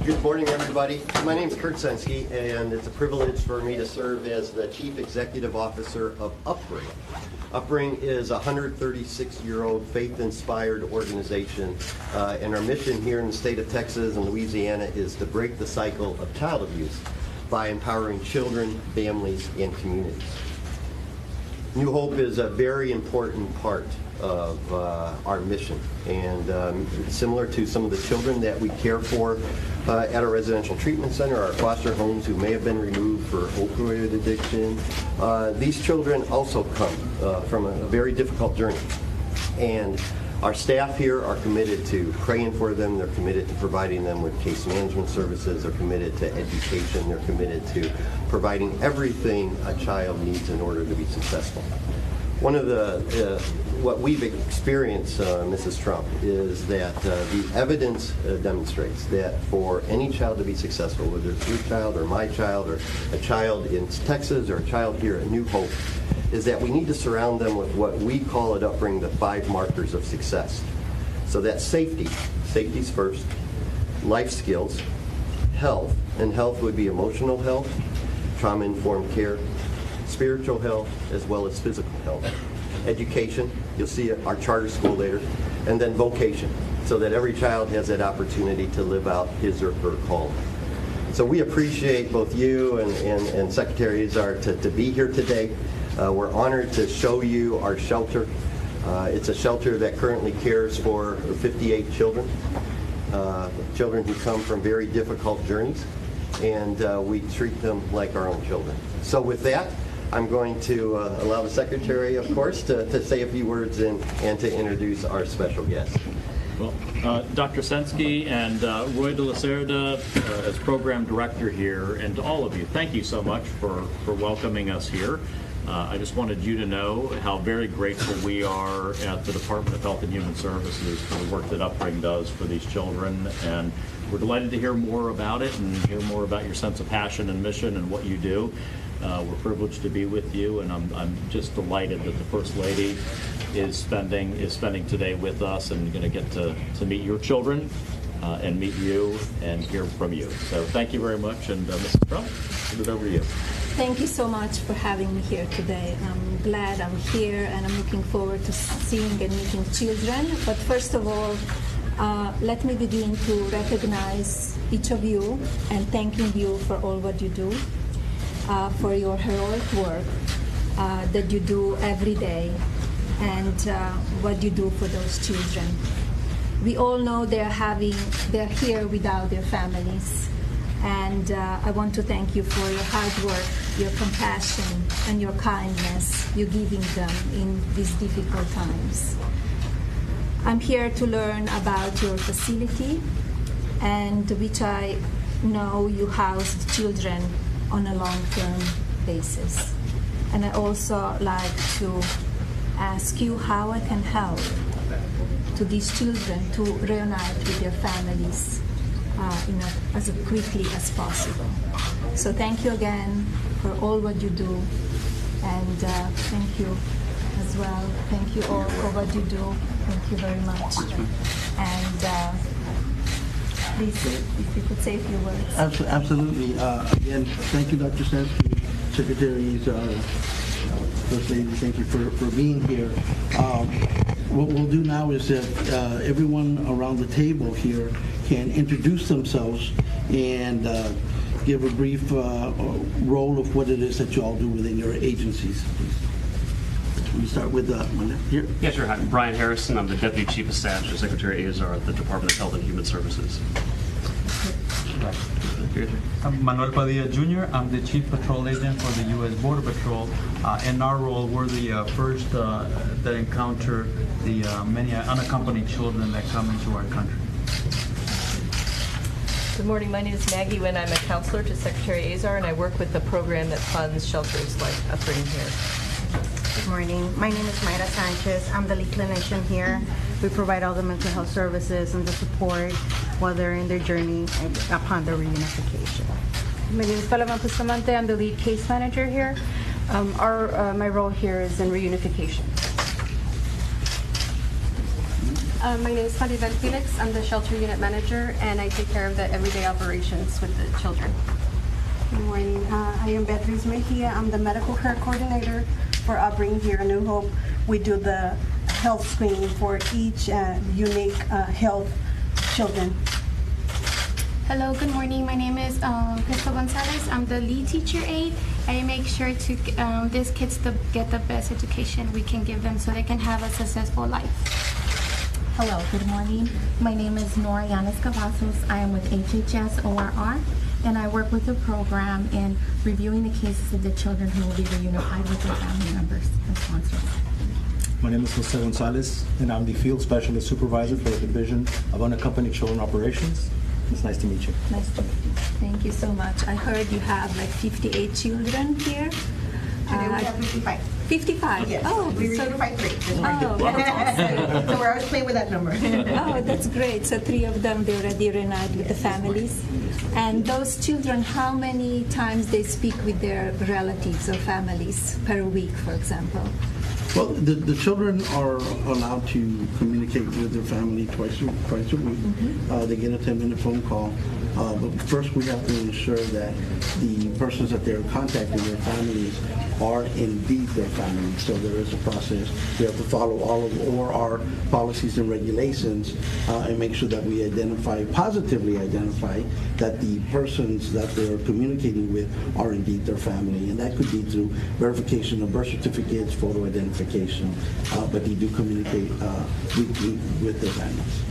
Good morning, everybody. My name is Kurt Sensky, and it's a privilege for me to serve as the Chief Executive Officer of Upbring. Upbring is a 136-year-old faith-inspired organization, and our mission here in the state of Texas and Louisiana is to break the cycle of child abuse by empowering children, families, and communities. New Hope is a very important part of our mission, and similar to some of the children that we care for at our residential treatment center, our foster homes who may have been removed for opioid addiction, these children also come from a very difficult journey. And our staff here are committed to praying for them. They're committed to providing them with case management services. They're committed to education. They're committed to providing everything a child needs in order to be successful. One of what we've experienced, Mrs. Trump, is that the evidence demonstrates that for any child to be successful, whether it's your child or my child or a child in Texas or a child here at New Hope, is that we need to surround them with what we call at Upbring the 5 markers of success. So that's safety. Safety's first. Life skills. Health. And health would be emotional health, trauma-informed care, spiritual health, as well as physical health. Education, you'll see our charter school later, and then vocation, so that every child has that opportunity to live out his or her calling. So we appreciate both you and Secretary Azar to be here today. We're honored to show you our shelter. It's a shelter that currently cares for 58 children, children who come from very difficult journeys, and we treat them like our own children. So with that, I'm going to allow the Secretary, of course, to say a few words and to introduce our special guest. Well, Dr. Sensky and Roy de la Cerda, as Program Director here, and to all of you, thank you so much for welcoming us here. I just wanted you to know how very grateful we are at the Department of Health and Human Services for the work that Upbring does for these children, and we're delighted to hear more about it and hear more about your sense of passion and mission and what you do. We're privileged to be with you, and I'm just delighted that the First Lady is spending today with us and going to get to meet your children and meet you and hear from you. So thank you very much, and Mrs. Trump, I'll give it over to you. Thank you so much for having me here today. I'm glad I'm here, and I'm looking forward to seeing and meeting children. But first of all, let me begin to recognize each of you and thanking you for all what you do, for your heroic work that you do every day, and what you do for those children. We all know they're here without their families, and I want to thank you for your hard work, your compassion, and your kindness you're giving them in these difficult times. I'm here to learn about your facility, and which I know you house children on a long-term basis. And I also like to ask you how I can help to these children to reunite with their families as quickly as possible. So thank you again for all what you do, and thank you as well. Thank you all for what you do. Thank you very much. And please, if you could say a few words. Absolutely. Again, thank you, Dr. Sensky, Secretaries, First Lady, thank you for being here. What we'll do now is that everyone around the table here can introduce themselves and give a brief role of what it is that you all do within your agencies, please. Let me start with one here. Yeah, sure. Hi, I'm Brian Harrison. I'm the Deputy Chief of Staff to Secretary Azar at the Department of Health and Human Services. I'm Manuel Padilla Jr. I'm the Chief Patrol Agent for the U.S. Border Patrol. In our role, we're the first that encounter the many unaccompanied children that come into our country. Good morning. My name is Maggie Wynn. I'm a counselor to Secretary Azar, and I work with the program that funds shelters like Upbring here. Good morning. My name is Mayra Sanchez. I'm the lead clinician here. We provide all the mental health services and the support while they're in their journey upon their reunification. My name is Palavan Bustamante. I'm the lead case manager here. My role here is in reunification. My name is Maribel Felix. I'm the shelter unit manager, and I take care of the everyday operations with the children. Good morning. I am Beatriz Mejia. I'm the medical care coordinator for Upbringing here in New Hope. We do the health screening for each unique health children. Hello, good morning. My name is Crystal Gonzalez. I'm the lead teacher aide. I make sure to these kids to get the best education we can give them so they can have a successful life. Hello, good morning. My name is Nora Yanis Cavazos. I am with HHS ORR, and I work with the program in reviewing the cases of the children who will be reunified with their family members and sponsors. My name is Jose Gonzalez, and I'm the Field Specialist Supervisor for the Division of Unaccompanied Children Operations. It's nice to meet you. Nice to meet you. Thank you so much. I heard you have like 58 children here. Today we have 55. 55? Yes. Oh, we reunified 3. Oh, that's awesome. So we're always playing with that number. Oh, that's great. So 3 of them, they already reunited with the families. And those children, how many times they speak with their relatives or families per week, for example? Well, the children are allowed to communicate with their family twice a week. Mm-hmm. They get a 10-minute phone call. But first we have to ensure that the persons that they're contacting, their families, are indeed their families. So there is a process. We have to follow all of our policies and regulations and make sure that we positively identify that the persons that they're communicating with are indeed their family. And that could be through verification of birth certificates, photo identification, but they do communicate weekly with their families.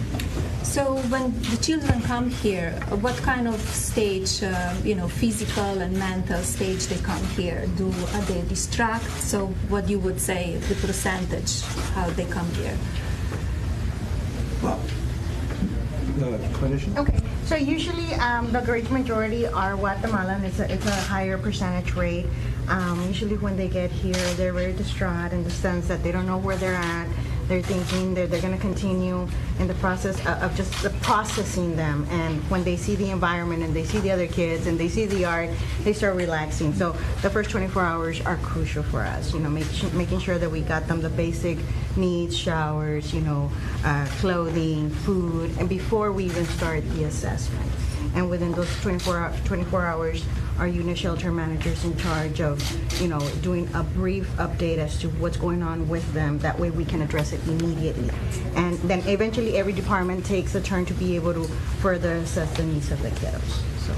So when the children come here, what kind of stage, physical and mental stage they come here? Are they distract? So what you would say, the percentage, how they come here? Well, clinician? Okay, so usually the great majority are Guatemalan. It's a higher percentage rate. Usually when they get here, they're very distraught in the sense that they don't know where they're at. They're thinking that they're going to continue in the process of just processing them. And when they see the environment and they see the other kids and they see the art, they start relaxing. So the first 24 hours are crucial for us, making sure that we got them the basic needs, showers, clothing, food, and before we even start the assessment. And within those 24 hours, our unit shelter managers in charge of, doing a brief update as to what's going on with them. That way we can address it immediately. And then eventually every department takes a turn to be able to further assess the needs of the kiddos. So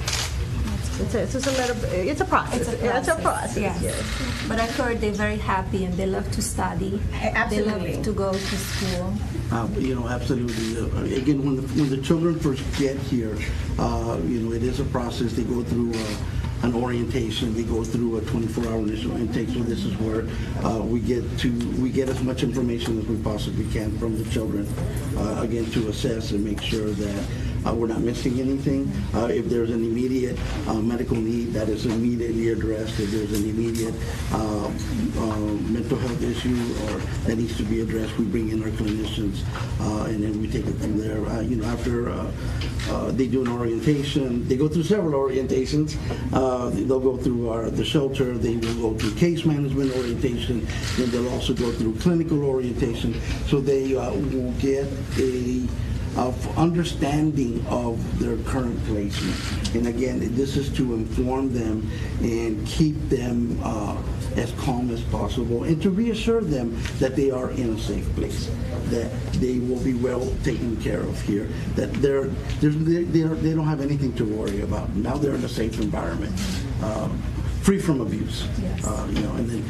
it's a process. It's a process. Yes. But I heard they're very happy and they love to study. Absolutely. They love to go to school. Absolutely. Again, when the children first get here, it is a process. They go through an orientation. They go through a 24-hour initial intake. So this is where we get as much information as we possibly can from the children, again, to assess and make sure that we're not missing anything. If there's an immediate medical need, that is immediately addressed. If there's an immediate mental health issue or that needs to be addressed, we bring in our clinicians, and then we take it from there. After they do an orientation, they go through several orientations. They'll go through the shelter. They will go through case management orientation. Then they'll also go through clinical orientation. So they will get of understanding of their current placement. And again, this is to inform them and keep them as calm as possible and to reassure them that they are in a safe place, that they will be well taken care of here, that they don't have anything to worry about. Now they're in a safe environment. Free from abuse. Yes. And then,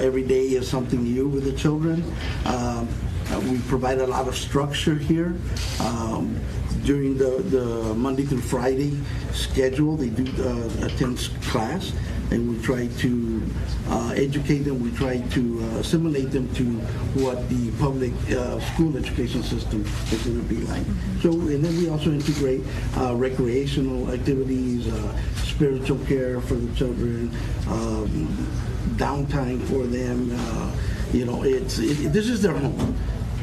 every day is something new with the children. We provide a lot of structure here. During the Monday through Friday schedule, they do attend class, and we try to educate them. We try to assimilate them to what the public school education system is going to be like. So, and then we also integrate recreational activities, spiritual care for the children, downtime for them. This is their home.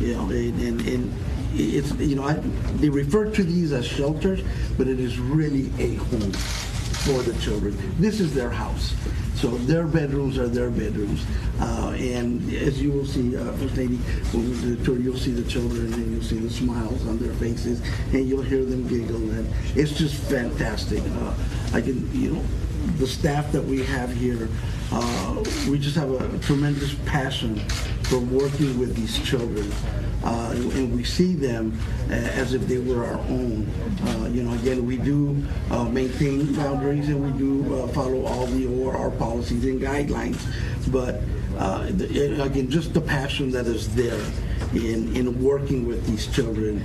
And it's, they refer to these as shelters, but it is really a home for the children. This is their house. So their bedrooms are their bedrooms. And as you will see, First Lady, when we do the tour, you'll see the children and you'll see the smiles on their faces and you'll hear them giggle. And it's just fantastic. The staff that we have here, we just have a tremendous passion for working with these children. And we see them as if they were our own. Again, we do maintain boundaries and we do follow all the ORR policies and guidelines. But again, just the passion that is there in working with these children,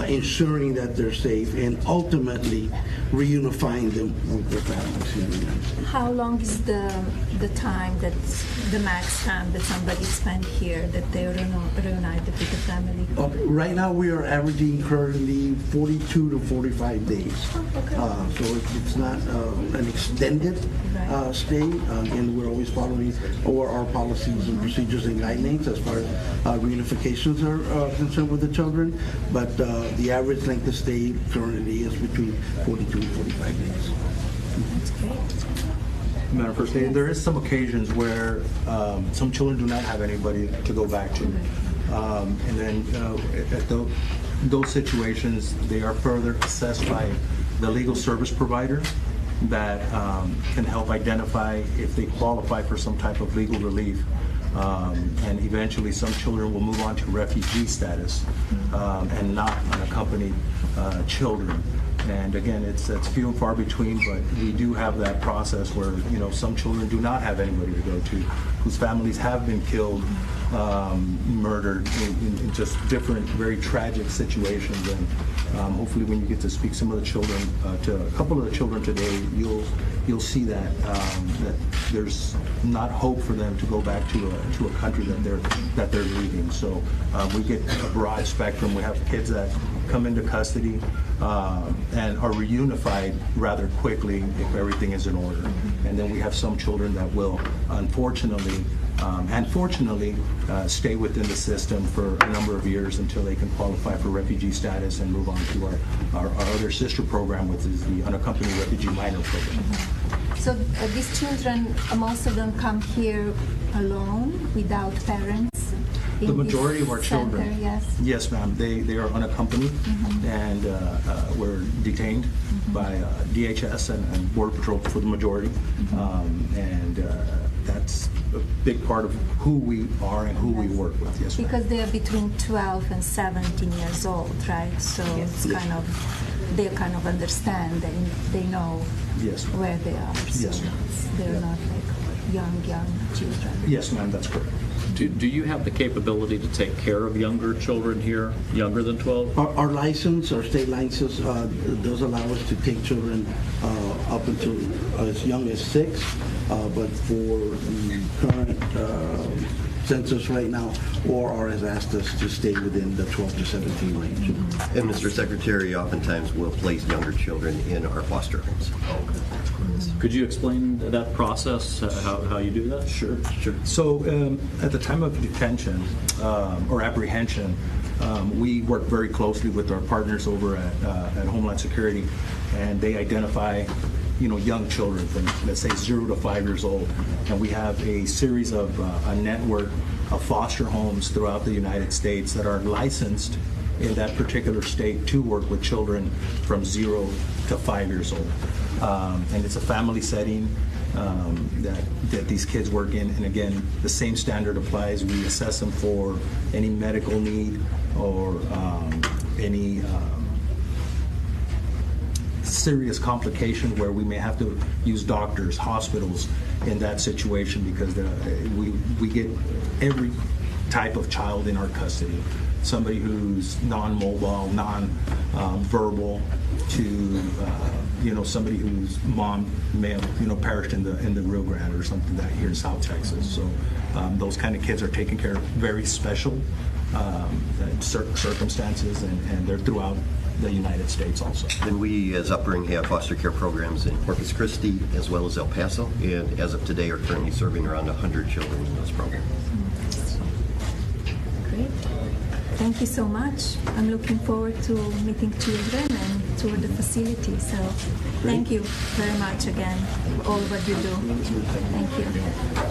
ensuring that they're safe, and ultimately reunifying them with their families. How long is the time that the max time that somebody spent here that they're reunited with the family? Right now we are averaging currently 42 to 45 days. So it's not an extended stay, and we're always following our policies and procedures and guidelines as far as reunifications are concerned with the children. But the average length of stay currently is between 42 and 45 days. That's great. Madam First Lady, there is some occasions where some children do not have anybody to go back to. And then at those situations, they are further assessed by the legal service provider that can help identify if they qualify for some type of legal relief. And eventually some children will move on to refugee status and not unaccompanied children. And again, it's few and far between, but we do have that process where, some children do not have anybody to go to, whose families have been killed, murdered in just different, very tragic situations. And hopefully when you get to speak some of the children, to a couple of the children today, you'll see that there's not hope for them to go back to a country that they're leaving. So we get a broad spectrum. We have kids that come into custody and are reunified rather quickly if everything is in order. And then we have some children that will, unfortunately, and fortunately, stay within the system for a number of years until they can qualify for refugee status and move on to our other sister program, which is the unaccompanied refugee minor program. So these children, most of them come here alone, without parents? The majority of our children, yes, ma'am, they are unaccompanied and were detained by DHS and Border Patrol for the majority. And that's a big part of who we are and who we work with, yes, ma'am. Because they are between 12 and 17 years old, right? So it's kind of, they kind of understand and they know where they are. So they're not like young children. Yes, ma'am, that's correct. Do you have the capability to take care of younger children here, younger than 12? Our license, our state license, does allow us to take children up until as young as 6, but for the current census right now, ORR has asked us to stay within the 12 to 17 range. And Mr. Secretary, oftentimes we'll place younger children in our foster homes. Could you explain that process, how you do that? Sure. So at the time of detention or apprehension, we work very closely with our partners over at Homeland Security, and they identify young children from, let's say, 0 to 5 years old. And we have a series of a network of foster homes throughout the United States that are licensed in that particular state to work with children from 0 to 5 years old. And it's a family setting that these kids work in. And again, the same standard applies. We assess them for any medical need or any serious complication where we may have to use doctors, hospitals in that situation, because we get every type of child in our custody. Somebody who's non-mobile, non-verbal, to somebody whose mom may have perished in the Rio Grande or something that here in South Texas. So those kind of kids are taken care of, very special circumstances, and they're throughout the United States also. And we, as Upbring, have foster care programs in Corpus Christi as well as El Paso, and as of today are currently serving around 100 children in those programs. Great. thank you so much. I'm looking forward to meeting children and tour the facility. So thank you very much again for all what you do. Thank you.